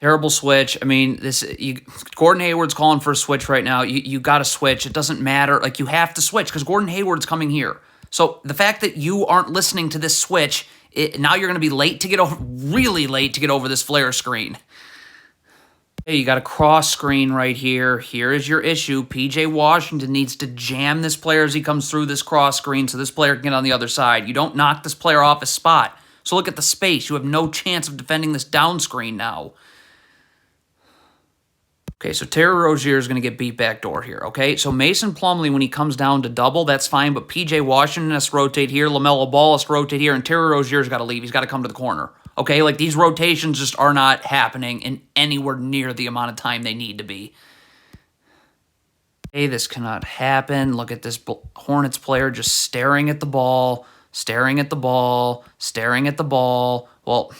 Terrible switch. I mean, Gordon Hayward's calling for a switch right now. You got to switch. It doesn't matter. Like, you have to switch because Gordon Hayward's coming here. So the fact that you aren't listening to this switch, now you're going to be late to get over, really late to get over this flare screen. Hey, you got a cross screen right here. Here is your issue. PJ Washington needs to jam this player as he comes through this cross screen so this player can get on the other side. You don't knock this player off his spot. So look at the space. You have no chance of defending this down screen now. Okay, so Terry Rozier is going to get beat backdoor here, okay? So Mason Plumlee, when he comes down to double, that's fine, but P.J. Washington has to rotate here, LaMelo Ball has to rotate here, and Terry Rozier's got to leave. He's got to come to the corner, okay? Like, these rotations just are not happening in anywhere near the amount of time they need to be. Okay, this cannot happen. Look at this Hornets player just staring at the ball, staring at the ball, staring at the ball. Well,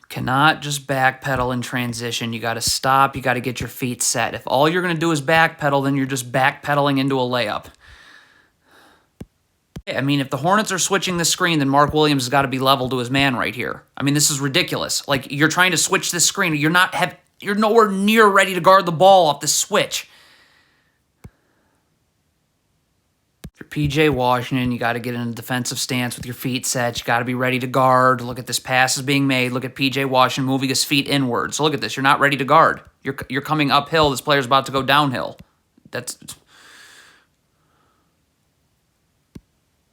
cannot just backpedal in transition. You got to stop. You got to get your feet set. If all you're going to do is backpedal, then you're just backpedaling into a layup. I mean, if the Hornets are switching the screen, then Mark Williams has got to be level to his man right here. I mean, this is ridiculous. Like, you're trying to switch this screen. You're nowhere near ready to guard the ball off this switch. P.J. Washington, you got to get in a defensive stance with your feet set. You got to be ready to guard. Look at this pass is being made. Look at P.J. Washington moving his feet inward. So look at this. You're not ready to guard. You're coming uphill. This player's about to go downhill.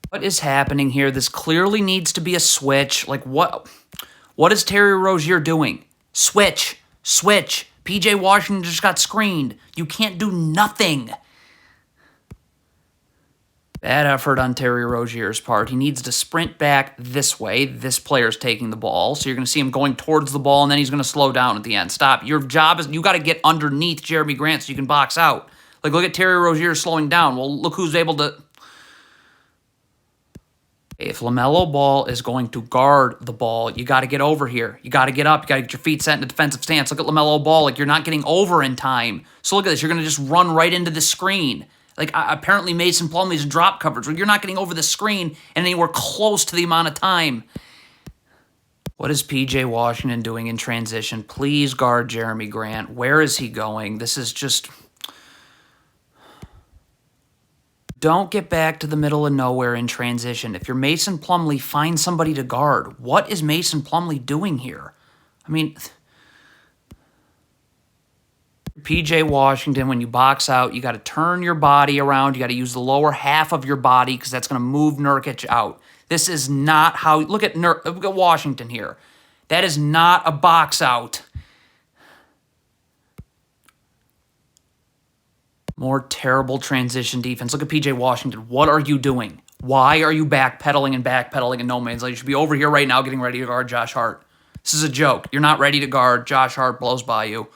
What is happening here? This clearly needs to be a switch. Like, what is Terry Rozier doing? Switch. P.J. Washington just got screened. You can't do nothing. Bad effort on Terry Rozier's part. He needs to sprint back this way. This player's taking the ball, so you're going to see him going towards the ball, and then he's going to slow down at the end. Stop. Your job is you got to get underneath Jeremy Grant so you can box out. Like, look at Terry Rozier slowing down. Well, look who's able to... If LaMelo Ball is going to guard the ball, you got to get over here. You got to get up. You got to get your feet set in a defensive stance. Look at LaMelo Ball. Like, you're not getting over in time. So look at this. You're going to just run right into the screen. Like, apparently Mason Plumlee's drop coverage. Well, you're not getting over the screen and anywhere close to the amount of time. What is P.J. Washington doing in transition? Please guard Jeremy Grant. Where is he going? This is just... Don't get back to the middle of nowhere in transition. If you're Mason Plumlee, find somebody to guard. What is Mason Plumlee doing here? I mean... P.J. Washington, when you box out, you got to turn your body around. You got to use the lower half of your body because that's going to move Nurkic out. This is not how... Look at Washington here. That is not a box out. More terrible transition defense. Look at P.J. Washington. What are you doing? Why are you backpedaling in no man's land? You should be over here right now getting ready to guard Josh Hart. This is a joke. You're not ready to guard. Josh Hart blows by you.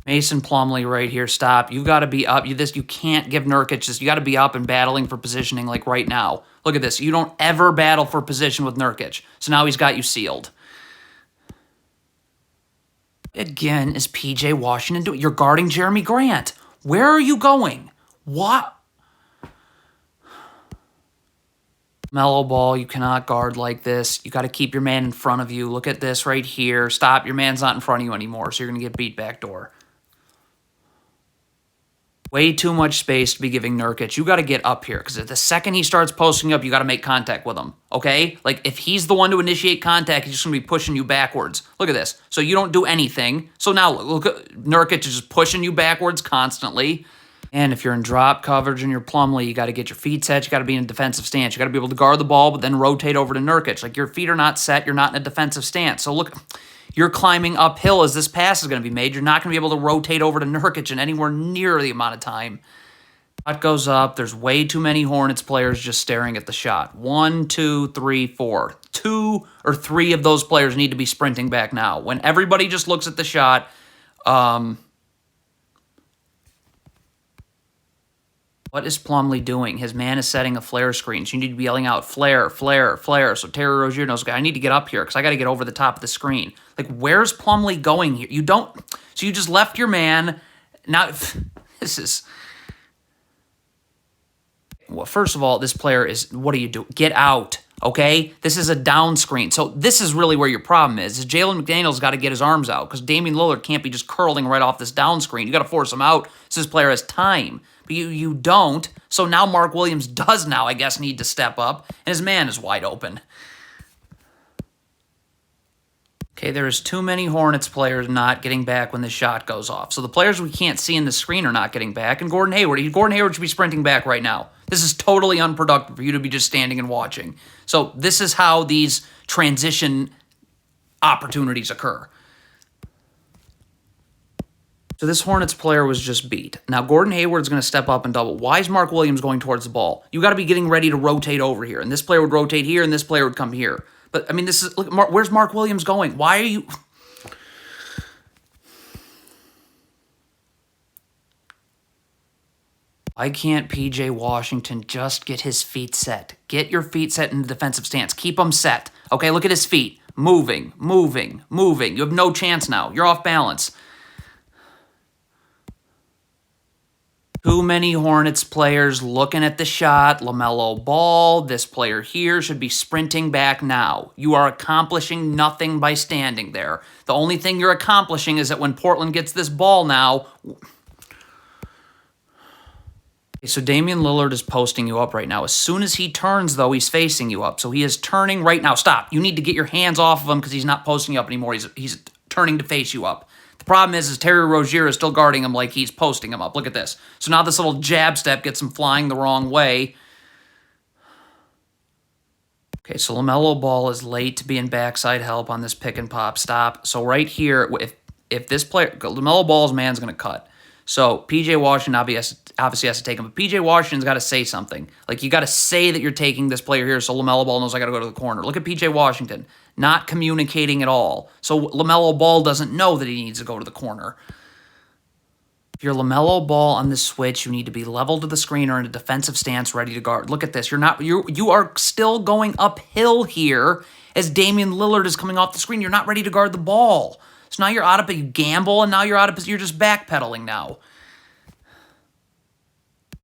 Mason Plumlee right here. Stop. You've got to be up. You can't give Nurkic this. You got to be up and battling for positioning like right now. Look at this. You don't ever battle for position with Nurkic. So now he's got you sealed. Again, is P.J. Washington doing? You're guarding Jeremy Grant. Where are you going? What? Mellow ball, you cannot guard like this. You got to keep your man in front of you. Look at this right here. Stop. Your man's not in front of you anymore, so you're going to get beat backdoor. Way too much space to be giving Nurkic. You got to get up here because the second he starts posting up, you got to make contact with him, okay? Like, if he's the one to initiate contact, he's just going to be pushing you backwards. Look at this. So you don't do anything. So now look at Nurkic is just pushing you backwards constantly. And if you're in drop coverage and you're Plumlee, you got to get your feet set. You got to be in a defensive stance. You got to be able to guard the ball, but then rotate over to Nurkic. Like, your feet are not set. You're not in a defensive stance. So look... You're climbing uphill as this pass is going to be made. You're not going to be able to rotate over to Nurkic in anywhere near the amount of time. Shot goes up. There's way too many Hornets players just staring at the shot. 1, 2, 3, 4. 2 or 3 of those players need to be sprinting back now. When everybody just looks at the shot, what is Plumlee doing? His man is setting a flare screen. So you need to be yelling out, flare, flare, flare. So Terry Rozier knows, okay, I need to get up here because I got to get over the top of the screen. Like, where's Plumlee going here? You don't... So you just left your man. Now, this is... Well, first of all, this player is, what are you doing? Get out, okay? This is a down screen. So this is really where your problem is Jalen McDaniels got to get his arms out because Damian Lillard can't be just curling right off this down screen. You got to force him out so this player has time. But you don't. So now Mark Williams does now, I guess, need to step up, and his man is wide open. Okay, there's too many Hornets players not getting back when the shot goes off. So the players we can't see in the screen are not getting back. And Gordon Hayward should be sprinting back right now. This is totally unproductive for you to be just standing and watching. So this is how these transition opportunities occur. So this Hornets player was just beat. Now Gordon Hayward's going to step up and double. Why is Mark Williams going towards the ball? You got to be getting ready to rotate over here. And this player would rotate here, and this player would come here. But, I mean, this is, look, where's Mark Williams going? Why are you... Why can't P.J. Washington just get his feet set? Get your feet set in the defensive stance. Keep them set. Okay, look at his feet. Moving, moving, moving. You have no chance now. You're off balance. Too many Hornets players looking at the shot. LaMelo Ball, this player here, should be sprinting back now. You are accomplishing nothing by standing there. The only thing you're accomplishing is that when Portland gets this ball now... Okay, so Damian Lillard is posting you up right now. As soon as he turns, though, he's facing you up. So he is turning right now. Stop. You need to get your hands off of him because he's not posting you up anymore. He's turning to face you up. The problem is Terry Rozier is still guarding him like he's posting him up. Look at this. So now this little jab step gets him flying the wrong way. Okay, so LaMelo Ball is late to be in backside help on this pick and pop. Stop. So right here, if this player, LaMelo Ball's man's going to cut. So P.J. Washington obviously has to take him. But P.J. Washington's got to say something. Like, you got to say that you're taking this player here so LaMelo Ball knows I got to go to the corner. Look at P.J. Washington. Not communicating at all. So LaMelo Ball doesn't know that he needs to go to the corner. If you're LaMelo Ball on this switch, you need to be level to the screen or in a defensive stance ready to guard. Look at this. You are still going uphill here as Damian Lillard is coming off the screen. You're not ready to guard the ball. So now you're out of it. You gamble, and now you're out of it. You're just backpedaling now.